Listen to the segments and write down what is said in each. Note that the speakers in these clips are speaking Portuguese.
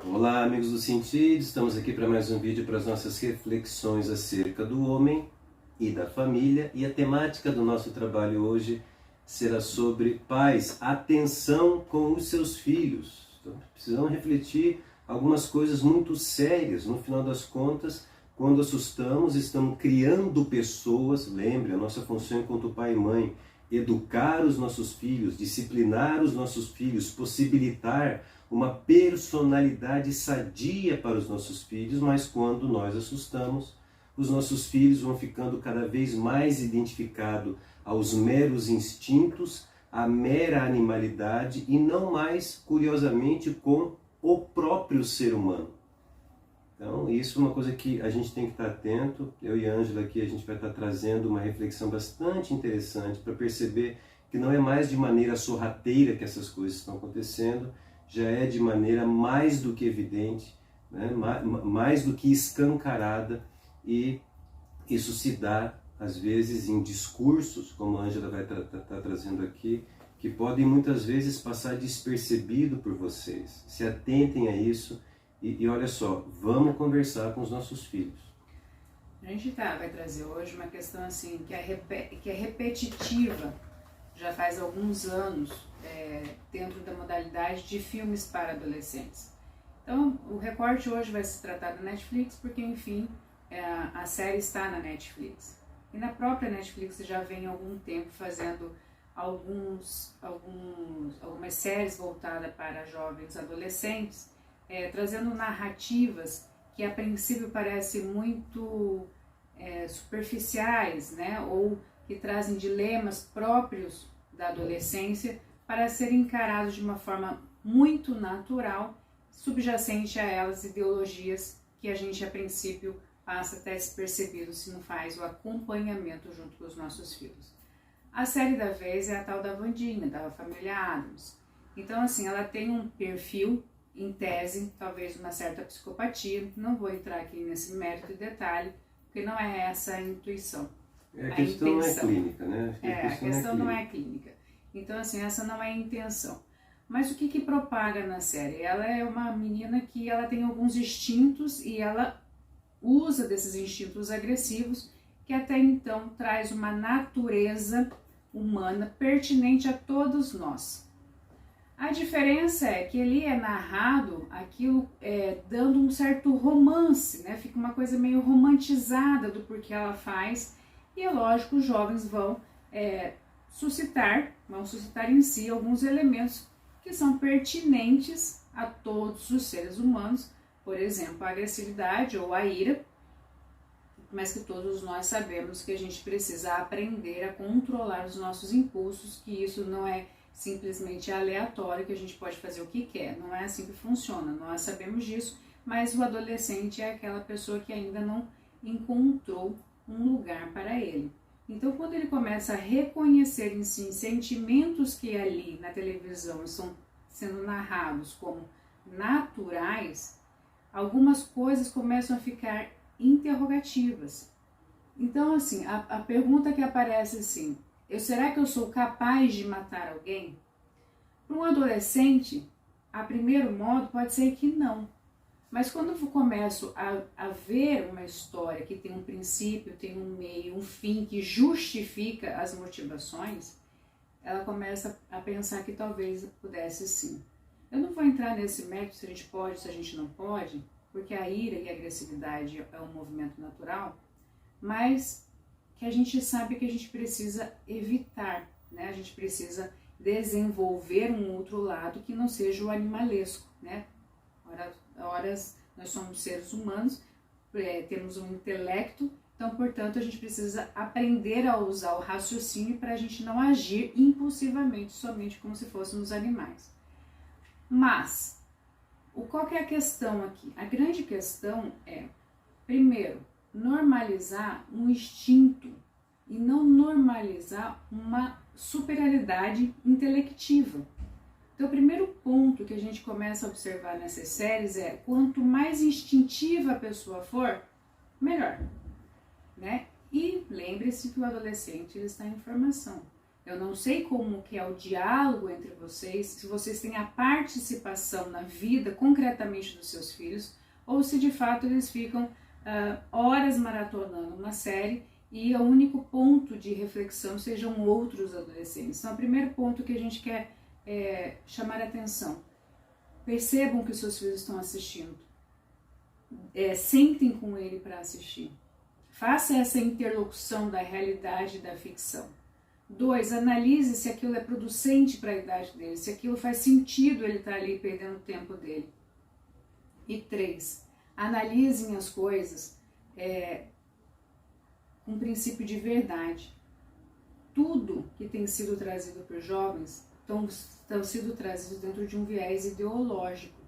Olá, amigos do Sentido, estamos aqui para mais um vídeo para as nossas reflexões acerca do homem e da família, e a temática do nosso trabalho hoje será sobre pais, atenção com os seus filhos. Então, precisamos refletir algumas coisas muito sérias. No final das contas, quando assustamos, estamos criando pessoas. Lembre, a nossa função enquanto pai e mãe, educar os nossos filhos, disciplinar os nossos filhos, possibilitar uma personalidade sadia para os nossos filhos, mas quando nós assustamos, os nossos filhos vão ficando cada vez mais identificados aos meros instintos, à mera animalidade e não mais, curiosamente, com o próprio ser humano. Então, isso é uma coisa que a gente tem que estar atento. Eu e a Ângela aqui, a gente vai estar trazendo uma reflexão bastante interessante para perceber que não é mais de maneira sorrateira que essas coisas estão acontecendo, já é de maneira mais do que evidente, né? Mais do que escancarada, e isso se dá, às vezes, em discursos, como a Ângela vai estar trazendo aqui, que podem muitas vezes passar despercebido por vocês. Se atentem a isso e olha só, vamos conversar com os nossos filhos. A gente vai trazer hoje uma questão assim que é repetitiva, já faz alguns anos, dentro da modalidade de filmes para adolescentes. Então, o recorte hoje vai se tratar da Netflix, porque, enfim, a série está na Netflix. E na própria Netflix já vem há algum tempo fazendo algumas séries voltadas para jovens adolescentes, trazendo narrativas que a princípio parecem muito superficiais, né? Ou que trazem dilemas próprios da adolescência para serem encarados de uma forma muito natural, subjacente a elas ideologias que a gente a princípio passa até despercebido se não faz o acompanhamento junto com os nossos filhos. A série da vez é a tal da Wandinha, da família Addams. Então, assim, ela tem um perfil, em tese, talvez uma certa psicopatia. Não vou entrar aqui nesse mérito e detalhe, porque não é essa a intuição. A questão não é clínica, né? A questão não é clínica. Então, assim, essa não é a intenção. Mas o que propaga na série? Ela é uma menina que ela tem alguns instintos e ela usa desses instintos agressivos, que até então traz uma natureza humana pertinente a todos nós. A diferença é que ele é narrado aquilo dando um certo romance, né? Fica uma coisa meio romantizada do porquê ela faz, e é lógico, os jovens vão suscitar em si alguns elementos que são pertinentes a todos os seres humanos, por exemplo, a agressividade ou a ira, mas que todos nós sabemos que a gente precisa aprender a controlar os nossos impulsos, que isso não é simplesmente aleatório, que a gente pode fazer o que quer, não é assim que funciona, nós sabemos disso, mas o adolescente é aquela pessoa que ainda não encontrou um lugar para ele. Então, quando ele começa a reconhecer em si sentimentos que ali na televisão estão sendo narrados como naturais, algumas coisas começam a ficar interrogativas. Então, assim, a pergunta que aparece assim, será que eu sou capaz de matar alguém? Para um adolescente, a primeiro modo, pode ser que não. Mas quando eu começo a ver uma história que tem um princípio, tem um meio, um fim que justifica as motivações, ela começa a pensar que talvez pudesse sim. Eu não vou entrar nesse mérito se a gente pode, se a gente não pode, porque a ira e a agressividade é um movimento natural, mas que a gente sabe que a gente precisa evitar, né? A gente precisa desenvolver um outro lado que não seja o animalesco, né? Horas nós somos seres humanos, temos um intelecto, então, portanto, a gente precisa aprender a usar o raciocínio para a gente não agir impulsivamente, somente como se fôssemos animais. Mas, qual que é a questão aqui? A grande questão é, primeiro, normalizar um instinto e não normalizar uma superioridade intelectiva. Então, o primeiro ponto que a gente começa a observar nessas séries é quanto mais instintiva a pessoa for, melhor, né? E lembre-se que o adolescente ele está em formação. Eu não sei como que é o diálogo entre vocês, se vocês têm a participação na vida concretamente dos seus filhos, ou se de fato eles ficam horas maratonando uma série e o único ponto de reflexão sejam outros adolescentes. Então, o primeiro ponto que a gente quer chamar a atenção. Percebam que os seus filhos estão assistindo. Sentem com ele para assistir. Faça essa interlocução da realidade e da ficção. 2, analise se aquilo é producente para a idade dele, se aquilo faz sentido ele estar ali perdendo o tempo dele. E 3, analisem as coisas com princípio de verdade. Tudo que tem sido trazido para os jovens estão sendo trazidos dentro de um viés ideológico.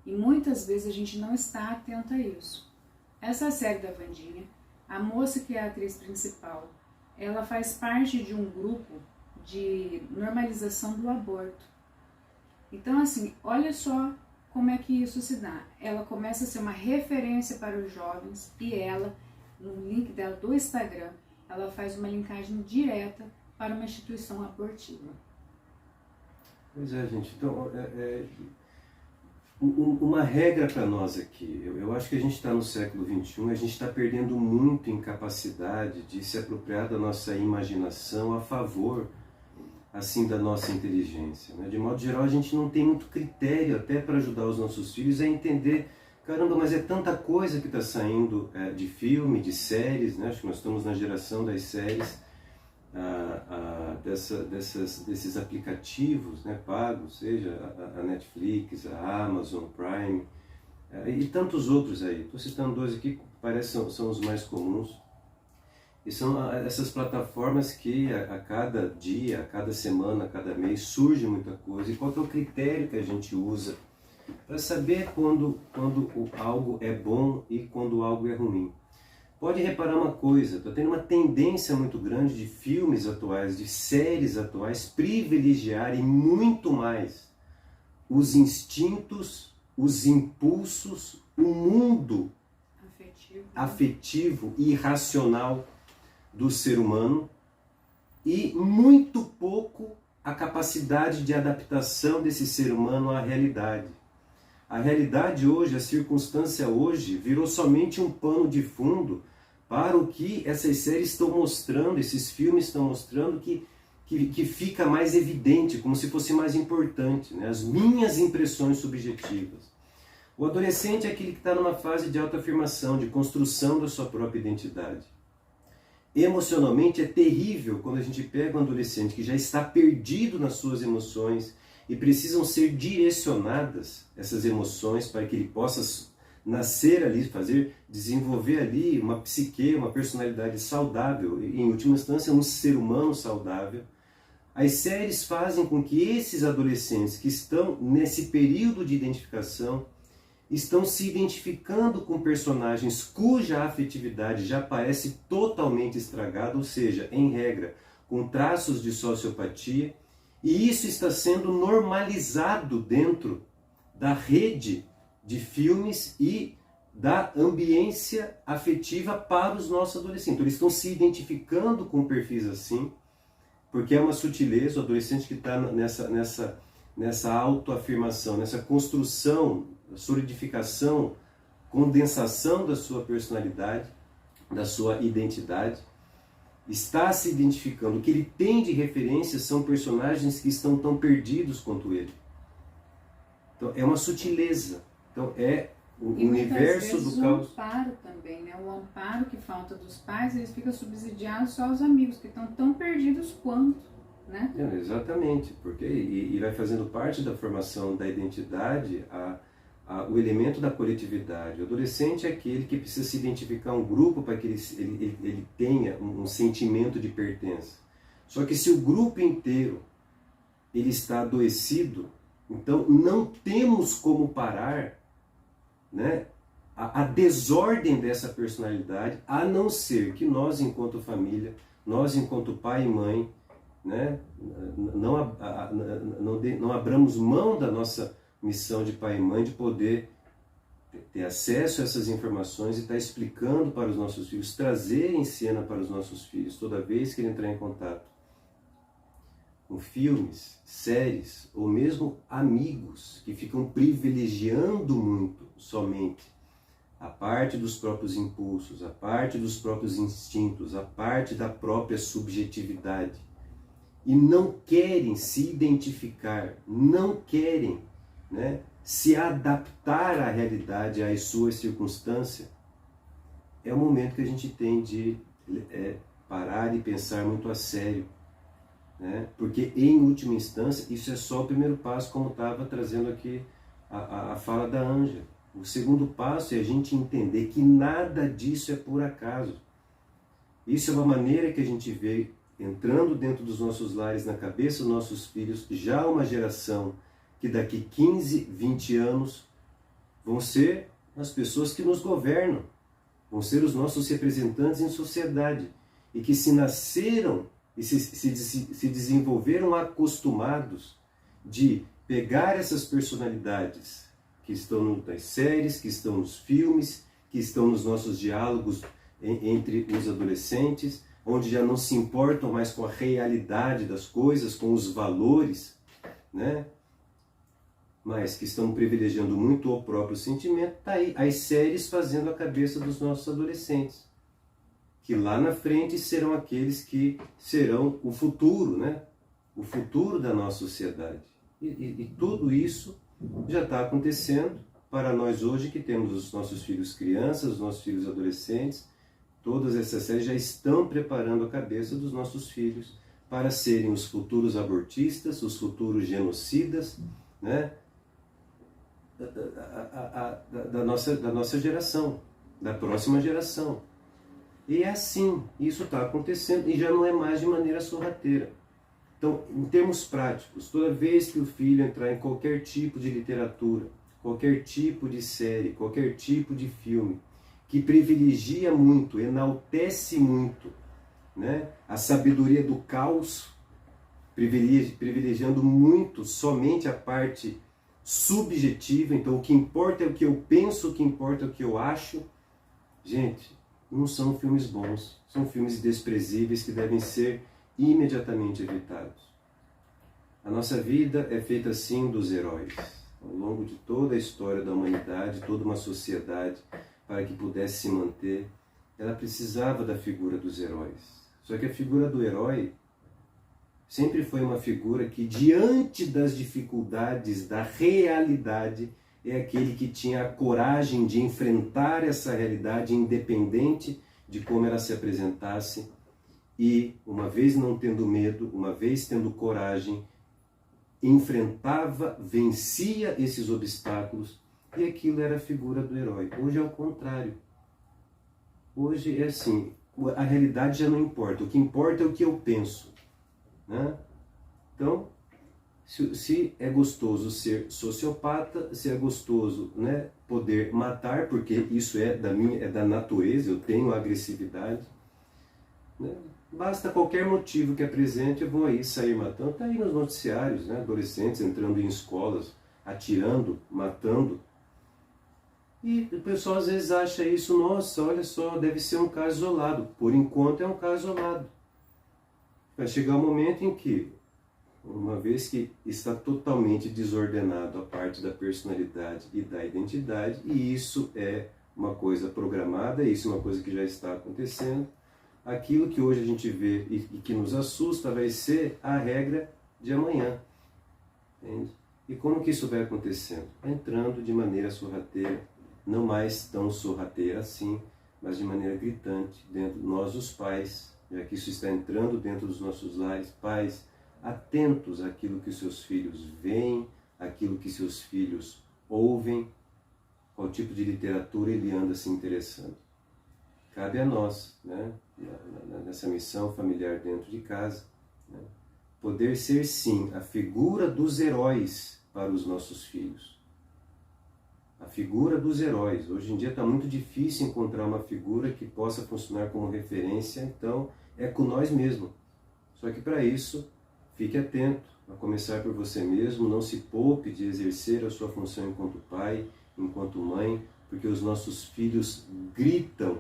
E muitas vezes a gente não está atento a isso. Essa série da Wandinha, a moça que é a atriz principal, ela faz parte de um grupo de normalização do aborto. Então, assim, olha só como é que isso se dá. Ela começa a ser uma referência para os jovens e ela, no link dela do Instagram, ela faz uma linkagem direta para uma instituição abortiva. Pois é, gente. Então, uma regra para nós aqui. Eu acho que a gente está no século XXI, a gente está perdendo muito em capacidade de se apropriar da nossa imaginação a favor, assim, da nossa inteligência, né? De modo geral, a gente não tem muito critério até para ajudar os nossos filhos a entender, caramba, mas é tanta coisa que está saindo de filme, de séries, né? Acho que nós estamos na geração das séries, desses aplicativos, né, pagos, seja a Netflix, a Amazon Prime e tantos outros aí. Estou citando 2 aqui que parecem são os mais comuns. E são essas plataformas que a cada dia, a cada semana, a cada mês surge muita coisa. E qual que é o critério que a gente usa para saber quando algo é bom e quando algo é ruim? Pode reparar uma coisa, está tendo uma tendência muito grande de filmes atuais, de séries atuais, privilegiarem muito mais os instintos, os impulsos, o mundo afetivo e irracional do ser humano e muito pouco a capacidade de adaptação desse ser humano à realidade. A realidade hoje, a circunstância hoje, virou somente um pano de fundo para o que essas séries estão mostrando, esses filmes estão mostrando que fica mais evidente, como se fosse mais importante, né? As minhas impressões subjetivas. O adolescente é aquele que está numa fase de autoafirmação, de construção da sua própria identidade. Emocionalmente é terrível quando a gente pega um adolescente que já está perdido nas suas emoções e precisam ser direcionadas essas emoções para que ele possa nascer ali, desenvolver ali uma psique, uma personalidade saudável, e em última instância um ser humano saudável. As séries fazem com que esses adolescentes que estão nesse período de identificação estão se identificando com personagens cuja afetividade já parece totalmente estragada, ou seja, em regra, com traços de sociopatia, e isso está sendo normalizado dentro da rede de filmes e da ambiência afetiva para os nossos adolescentes. Então, eles estão se identificando com perfis assim, porque é uma sutileza, o adolescente que está nessa autoafirmação, nessa construção, solidificação, condensação da sua personalidade, da sua identidade, está se identificando. O que ele tem de referência são personagens que estão tão perdidos quanto ele. Então, é uma sutileza. Então, é o universo do caos. O amparo também, né? O amparo que falta dos pais, eles ficam subsidiados só aos amigos, que estão tão perdidos quanto, né? Exatamente, porque e vai fazendo parte da formação da identidade o elemento da coletividade. O adolescente é aquele que precisa se identificar a um grupo para que ele tenha um sentimento de pertença. Só que se o grupo inteiro ele está adoecido, então não temos como parar, né, a desordem dessa personalidade, a não ser que nós, enquanto família, nós, enquanto pai e mãe, né, não abramos mão da nossa missão de pai e mãe de poder ter acesso a essas informações e estar explicando para os nossos filhos, trazer em cena para os nossos filhos, toda vez que ele entrar em contato com filmes, séries ou mesmo amigos que ficam privilegiando muito somente a parte dos próprios impulsos, a parte dos próprios instintos, a parte da própria subjetividade e não querem se identificar, não querem, né, se adaptar à realidade, às suas circunstâncias, é o momento que a gente tem de parar e pensar muito a sério, né? Porque em última instância isso é só o primeiro passo, como estava trazendo aqui a fala da Ângela. O segundo passo é a gente entender que nada disso é por acaso. Isso é uma maneira que a gente vê entrando dentro dos nossos lares, na cabeça dos nossos filhos, já uma geração que daqui 15, 20 anos vão ser as pessoas que nos governam, vão ser os nossos representantes em sociedade, e que se nasceram e se desenvolveram acostumados de pegar essas personalidades que estão nas séries, que estão nos filmes, que estão nos nossos diálogos entre os adolescentes, onde já não se importam mais com a realidade das coisas, com os valores, né? Mas que estão privilegiando muito o próprio sentimento. Está aí as séries fazendo a cabeça dos nossos adolescentes, que lá na frente serão aqueles que serão o futuro, né? O futuro da nossa sociedade. E tudo isso já está acontecendo para nós hoje, que temos os nossos filhos crianças, os nossos filhos adolescentes. Todas essas séries já estão preparando a cabeça dos nossos filhos para serem os futuros abortistas, os futuros genocidas, né? Da nossa geração, da próxima geração. E é assim, isso está acontecendo e já não é mais de maneira sorrateira. Então, em termos práticos, toda vez que o filho entrar em qualquer tipo de literatura, qualquer tipo de série, qualquer tipo de filme, que privilegia muito, enaltece muito, né, a sabedoria do caos, privilegiando muito somente a parte subjetiva, então o que importa é o que eu penso, o que importa é o que eu acho. Gente, não são filmes bons, são filmes desprezíveis que devem ser imediatamente evitados. A nossa vida é feita assim dos heróis. Ao longo de toda a história da humanidade, toda uma sociedade, para que pudesse se manter, ela precisava da figura dos heróis. Só que a figura do herói sempre foi uma figura que, diante das dificuldades da realidade, é aquele que tinha a coragem de enfrentar essa realidade, independente de como ela se apresentasse, e, uma vez não tendo medo, uma vez tendo coragem, enfrentava, vencia esses obstáculos, e aquilo era a figura do herói. Hoje é o contrário. Hoje é assim, a realidade já não importa, o que importa é o que eu penso, né? Então, se é gostoso ser sociopata, se é gostoso, né, poder matar, porque isso é da natureza, eu tenho agressividade, né? Basta qualquer motivo que apresente, eu vou aí sair matando. Está aí nos noticiários, né? Adolescentes entrando em escolas, atirando, matando. E o pessoal às vezes acha isso, nossa, olha só, deve ser um caso isolado. Por enquanto é um caso isolado. Vai chegar um momento em que, uma vez que está totalmente desordenado a parte da personalidade e da identidade, e isso é uma coisa programada, isso é uma coisa que já está acontecendo, aquilo que hoje a gente vê e que nos assusta vai ser a regra de amanhã. Entende? E como que isso vai acontecendo? Entrando de maneira sorrateira, não mais tão sorrateira assim, mas de maneira gritante, dentro de nós os pais, já que isso está entrando dentro dos nossos lares, pais atentos àquilo que seus filhos veem, àquilo que seus filhos ouvem, qual tipo de literatura ele anda se interessando. Cabe a nós, né, nessa missão familiar dentro de casa, né, poder ser sim a figura dos heróis para os nossos filhos. A figura dos heróis. Hoje em dia está muito difícil encontrar uma figura que possa funcionar como referência, então é com nós mesmos. Só que para isso, fique atento, a começar por você mesmo, não se poupe de exercer a sua função enquanto pai, enquanto mãe, porque os nossos filhos gritam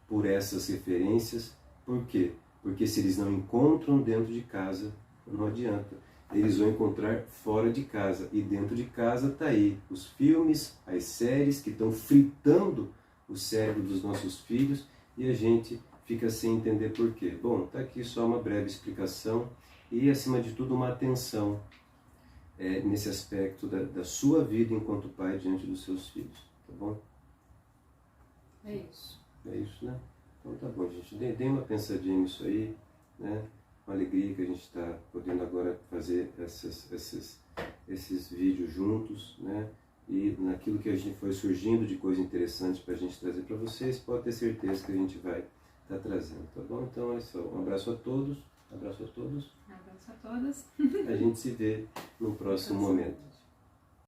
por essas referências. Por quê? Porque se eles não encontram dentro de casa, Não adianta. Eles vão encontrar fora de casa. E dentro de casa está aí os filmes, as séries que estão fritando o cérebro dos nossos filhos e a gente fica sem entender por quê. Bom, está aqui só uma breve explicação e, acima de tudo, uma atenção nesse aspecto da sua vida enquanto pai diante dos seus filhos. Tá bom? É isso. É isso, né? Então tá bom, gente. Dê uma pensadinha nisso aí, né? Uma alegria que a gente está podendo agora fazer esses vídeos juntos, né? E naquilo que a gente foi surgindo de coisa interessante para a gente trazer para vocês, pode ter certeza que a gente vai estar trazendo, tá bom? Então é só. Um abraço a todos. Abraço a todos. Abraço a todas. A gente se vê no próximo momento.